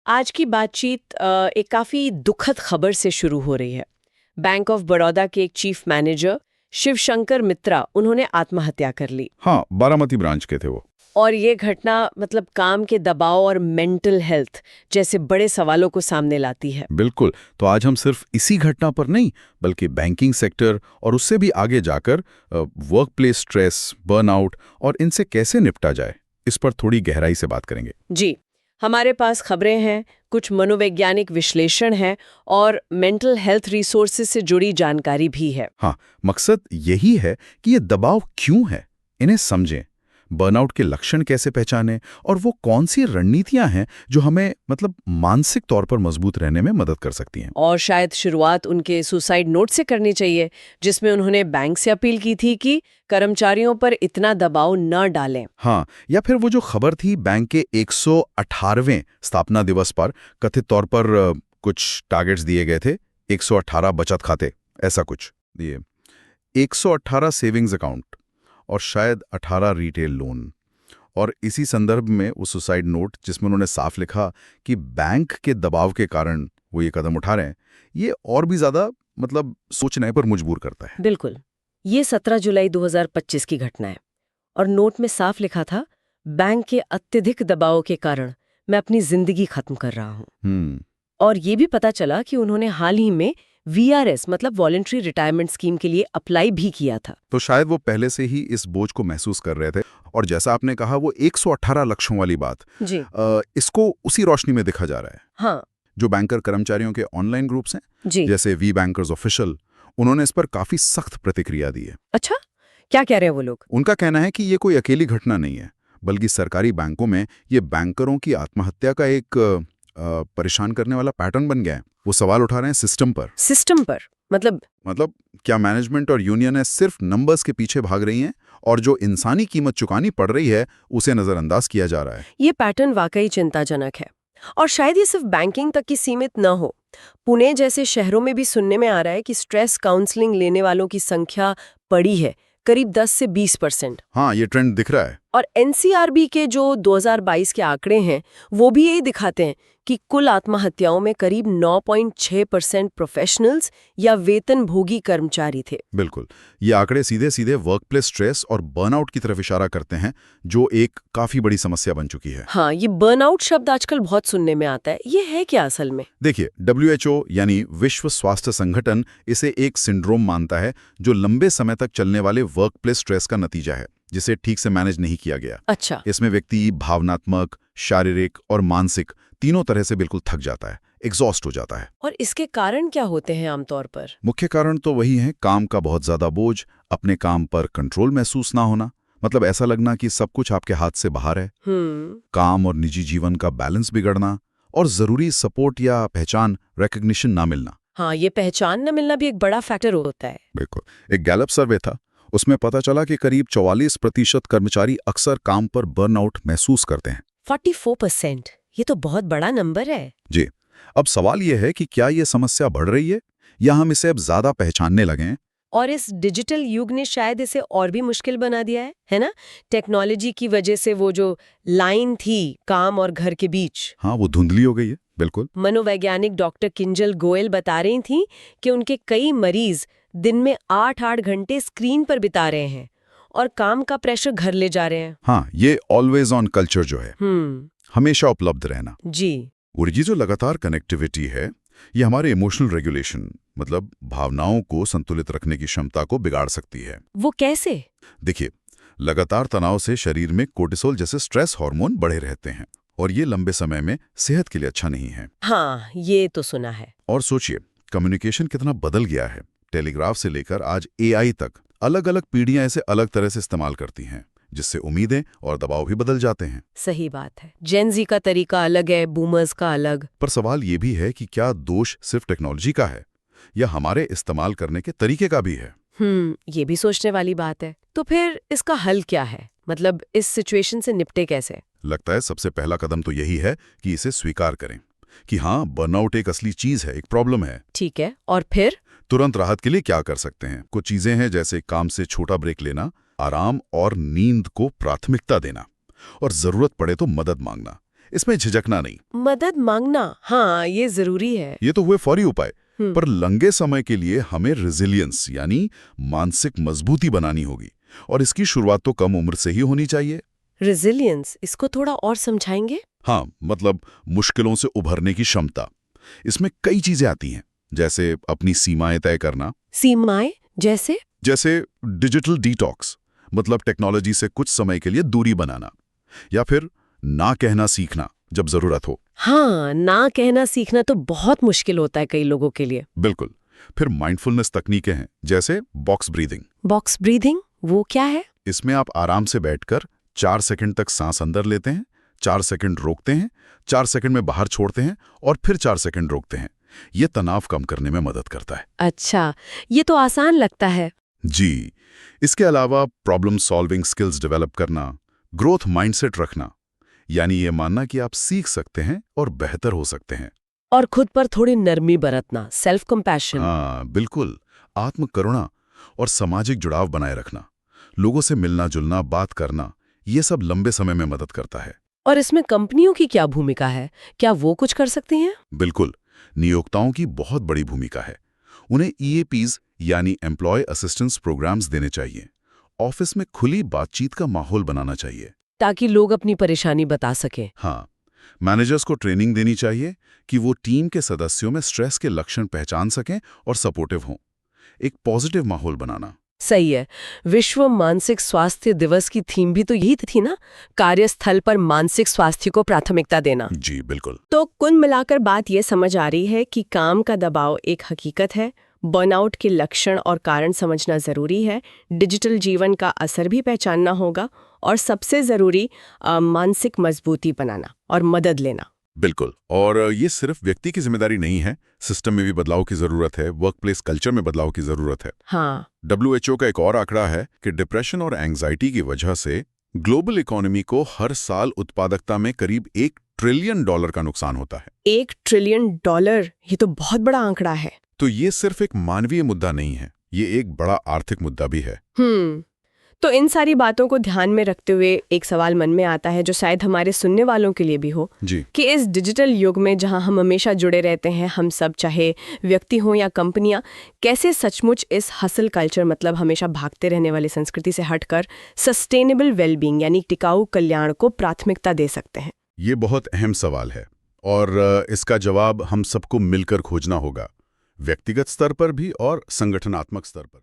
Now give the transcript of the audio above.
आज की बातचीत एक काफ़ी दुखद खबर से शुरू हो रही है। बैंक ऑफ बड़ौदा के एक चीफ मैनेजर शिवशंकर मित्रा उन्होंने आत्महत्या कर ली। हाँ, बारामती ब्रांच के थे वो। और ये घटना मतलब काम के दबाव और मेंटल हेल्थ जैसे बड़े सवालों को सामने लाती है। बिल्कुल। तो आज हम सिर्फ इसी घटना पर नहीं बल्कि बैंकिंग सेक्टर और उससे भी आगे जाकर वर्क प्लेस स्ट्रेस, बर्नआउट और इनसे कैसे निपटा जाए, इस पर थोड़ी गहराई से बात करेंगे। जी, हमारे पास खबरें हैं, कुछ मनोवैज्ञानिक विश्लेषण है और मेंटल हेल्थ रिसोर्सेज से जुड़ी जानकारी भी है। हाँ, मकसद यही है कि ये दबाव क्यों है, इन्हें समझें, बर्नआउट के लक्षण कैसे पहचानें और वो कौन सी रणनीतियां हैं जो हमें मानसिक तौर पर मजबूत रहने में मदद कर सकती हैं। और शायद शुरुआत उनके सुसाइड नोट से करनी चाहिए, जिसमें उन्होंने बैंक से अपील की थी कि कर्मचारियों पर इतना दबाव न डालें। हाँ, या फिर वो जो खबर थी बैंक के 118वें स्थापना दिवस पर कथित तौर पर कुछ टारगेट्स दिए गए थे, 118 बचत खाते, ऐसा कुछ दिए, 118 सेविंग्स अकाउंट और शायद 18 रिटेल लोन। और इसी संदर्भ में वो सुसाइड नोट जिसमें उन्होंने साफ लिखा कि बैंक के दबाव के कारण वो ये कदम उठा रहे हैं, ये और भी ज्यादा सोचने पर मजबूर करता है। बिल्कुल। ये 17 जुलाई 2025 की घटना है और नोट में साफ लिखा था, बैंक के अत्यधिक दबाव के कारण मैं अपनी जिंदगी खत्म कर रहा हूँ। और ये भी पता चला कि उन्होंने हाल ही में VRS मतलब वॉलंटरी रिटायरमेंट स्कीम के लिए अप्लाई भी किया था। तो शायद वो पहले से ही इस बोझ को महसूस कर रहे थे। और जैसा आपने कहा, वो 118 लक्षों वाली बात जी। इसको उसी रोशनी में देखा जा रहा है। हाँ। जो बैंकर कर्मचारियों के ऑनलाइन ग्रुप्स हैं, जी। जैसे वी बैंकर्स ऑफिशियल, उन्होंने इस पर काफी सख्त प्रतिक्रिया दी है। अच्छा, क्या कह रहे हैं वो लोग? उनका कहना है कि ये कोई अकेली घटना नहीं है, बल्कि सरकारी बैंकों में ये बैंकरों की आत्महत्या का एक परेशान करने वाला पैटर्न बन गया है। वो सवाल उठा रहे हैं सिस्टम पर। सिस्टम पर मतलब क्या मैनेजमेंट और यूनियनें सिर्फ नंबर्स के पीछे भाग रही हैं और जो इंसानी कीमत चुकानी पड़ रही है उसे नजरअंदाज किया जा रहा है। ये पैटर्न वाकई चिंताजनक है और शायद ये सिर्फ बैंकिंग तक की सीमित न हो। पुणे जैसे शहरों में भी सुनने में आ रहा है कि स्ट्रेस काउंसलिंग लेने वालों की संख्या बढ़ी है, करीब 10 से 20%। हाँ, ये ट्रेंड दिख रहा है। और NCRB के जो 2022 के आंकड़े हैं वो भी यही दिखाते हैं कि कुल आत्महत्याओं में करीब 9.6% प्रोफेशनल्स या वेतनभोगी कर्मचारी थे। बिल्कुल, ये आंकड़े सीधे सीधे वर्कप्लेस स्ट्रेस और बर्नआउट की तरफ इशारा करते हैं, जो एक काफी बड़ी समस्या बन चुकी है। हाँ, ये बर्नआउट शब्द आजकल बहुत सुनने में आता है। ये है क्या असल में? देखिए, WHO यानी विश्व स्वास्थ्य संगठन इसे एक सिंड्रोम मानता है जो लंबे समय तक चलने वाले वर्कप्लेस स्ट्रेस का नतीजा है, जिसे ठीक से मैनेज नहीं किया गया। अच्छा। इसमें व्यक्ति भावनात्मक, शारीरिक और मानसिक तीनों तरह से बिल्कुल थक जाता है, एग्जॉस्ट हो जाता है। और इसके कारण क्या होते हैं आमतौर पर? मुख्य कारण तो वही है, काम का बहुत ज्यादा बोझ, अपने काम पर कंट्रोल महसूस ना होना, ऐसा लगना कि सब कुछ आपके हाथ से बाहर है, काम और निजी जीवन का बैलेंस बिगड़ना और जरूरी सपोर्ट या पहचान, रिकॉग्निशन ना मिलना। हाँ, ये पहचान न मिलना भी एक बड़ा फैक्टर होता है। बिल्कुल। एक गैलप सर्वे था, उसमें पता चला कि करीब 44% कर्मचारी अक्सर काम पर बर्नआउट महसूस करते हैं। 44%, ये तो बहुत बड़ा नंबर है। जी। अब सवाल यह है कि क्या ये समस्या बढ़ रही है या हम इसे अब ज्यादा पहचानने लगे हैं? और इस डिजिटल युग ने शायद इसे और भी मुश्किल बना दिया है ना? टेक्नोलॉजी की वजह से वो जो लाइन थी काम और घर के बीच, हाँ, वो धुंधली हो गई है। बिल्कुल। मनोवैज्ञानिक डॉक्टर किंजल गोयल बता रही थी कि उनके कई मरीज दिन में 8-8 घंटे स्क्रीन पर बिता रहे हैं और काम का प्रेशर घर ले जा रहे हैं। हाँ, ये ऑलवेज ऑन कल्चर जो है, हमेशा उपलब्ध रहना जी। और ये जो लगातार कनेक्टिविटी है, ये हमारे इमोशनल रेगुलेशन भावनाओं को संतुलित रखने की क्षमता को बिगाड़ सकती है। वो कैसे? देखिए, लगातार तनाव से शरीर में कोर्टिसोल जैसे स्ट्रेस हार्मोन बढ़े रहते हैं और ये लंबे समय में सेहत के लिए अच्छा नहीं है। हाँ, ये तो सुना है। और सोचिए, कम्युनिकेशन कितना बदल गया है। टेलीग्राफ से लेकर आज AI तक अलग अलग पीढ़ियां इसे अलग तरह से इस्तेमाल करती हैं, जिससे उम्मीदें और दबाव भी बदल जाते हैं। सही बात है। जेन ज़ी का तरीका अलग है, बूमर्स का अलग। पर सवाल ये भी है कि क्या दोष सिर्फ टेक्नोलॉजी का है या हमारे इस्तेमाल करने के तरीके का भी है? ये भी सोचने वाली बात है। तो फिर इसका हल क्या है? इस सिचुएशन से निपटे कैसे? लगता है सबसे पहला कदम तो यही है कि इसे स्वीकार करें कि हाँ, बर्नआउट एक असली चीज है, एक प्रॉब्लम है। ठीक है, और फिर? तुरंत राहत के लिए क्या कर सकते हैं? कुछ चीजें हैं, जैसे काम से छोटा ब्रेक लेना, आराम और नींद को प्राथमिकता देना और जरूरत पड़े तो मदद मांगना। इसमें झिझकना नहीं। मदद मांगना, हाँ ये जरूरी है। ये तो हुए फौरी उपाय, पर लंबे समय के लिए हमें रेजिलियंस यानी मानसिक मजबूती बनानी होगी, और इसकी शुरुआत तो कम उम्र से ही होनी चाहिए। रेजिलियंस, इसको थोड़ा और समझाएंगे? हाँ, मतलब मुश्किलों से उभरने की क्षमता। इसमें कई चीजें आती हैं, जैसे अपनी सीमाएं तय करना। सीमाएं जैसे? जैसे डिजिटल डिटॉक्स, मतलब टेक्नोलॉजी से कुछ समय के लिए दूरी बनाना, या फिर ना कहना सीखना जब जरूरत हो। हाँ, ना कहना सीखना तो बहुत मुश्किल होता है कई लोगों के लिए। बिल्कुल। फिर माइंडफुलनेस तकनीकें हैं, जैसे बॉक्स ब्रीदिंग। बॉक्स ब्रीदिंग, वो क्या है? इसमें आप आराम से बैठकर 4 सेकंड तक सांस अंदर लेते हैं, 4 सेकंड रोकते हैं, 4 सेकंड में बाहर छोड़ते हैं और फिर 4 सेकंड रोकते हैं। ये तनाव कम करने में मदद करता है। अच्छा, ये तो आसान लगता है। जी। इसके अलावा प्रॉब्लम सॉल्विंग स्किल्स डेवलप करना, ग्रोथ माइंडसेट रखना, यानी ये मानना कि आप सीख सकते हैं और बेहतर हो सकते हैं। और खुद पर थोड़ी नरमी बरतना, सेल्फ कंपैशन। हाँ, बिल्कुल। आत्म करुणा और सामाजिक जुड़ाव बनाए रखना, लोगों से मिलना जुलना, बात करना, ये सब लंबे समय में मदद करता है। और इसमें कंपनियों की क्या भूमिका है? क्या वो कुछ कर सकती हैं? बिल्कुल। नियोक्ताओं की बहुत बड़ी भूमिका है। उन्हें EAPs यानी एम्प्लॉय असिस्टेंस प्रोग्राम्स देने चाहिए। ऑफिस में खुली बातचीत का माहौल बनाना चाहिए, ताकि लोग अपनी परेशानी बता सकें। हाँ। मैनेजर्स को ट्रेनिंग देनी चाहिए कि वो टीम के सदस्यों में स्ट्रेस के लक्षण पहचान सकें और सपोर्टिव हों। एक पॉजिटिव माहौल बनाना। सही है। विश्व मानसिक स्वास्थ्य दिवस की थीम भी तो यही थी ना, कार्यस्थल पर मानसिक स्वास्थ्य को प्राथमिकता देना। जी बिल्कुल। तो कुल मिलाकर बात ये समझ आ रही है कि काम का दबाव एक हकीकत है, बर्नआउट के लक्षण और कारण समझना जरूरी है, डिजिटल जीवन का असर भी पहचानना होगा, और सबसे जरूरी मानसिक मजबूती बनाना और मदद लेना। बिल्कुल। और ये सिर्फ व्यक्ति की जिम्मेदारी नहीं है, सिस्टम में भी बदलाव की जरूरत है, वर्कप्लेस कल्चर में बदलाव की जरूरत है। हाँ। WHO का एक और आंकड़ा है कि डिप्रेशन और एंग्जाइटी की वजह से ग्लोबल इकोनॉमी को हर साल उत्पादकता में करीब $1 ट्रिलियन का नुकसान होता है। $1 ट्रिलियन, ये तो बहुत बड़ा आंकड़ा है। तो ये सिर्फ एक मानवीय मुद्दा नहीं है, ये एक बड़ा आर्थिक मुद्दा भी है। तो इन सारी बातों को ध्यान में रखते हुए एक सवाल मन में आता है, जो शायद हमारे सुनने वालों के लिए भी हो, जी। कि इस डिजिटल युग में जहां हम हमेशा जुड़े रहते हैं, हम सब, चाहे व्यक्ति हो या कंपनियां, कैसे सचमुच इस हसल कल्चर, मतलब हमेशा भागते रहने वाली संस्कृति से हटकर सस्टेनेबल वेलबींग यानी टिकाऊ कल्याण को प्राथमिकता दे सकते हैं? ये बहुत अहम सवाल है, और इसका जवाब हम सबको मिलकर खोजना होगा, व्यक्तिगत स्तर पर भी और संगठनात्मक स्तर पर।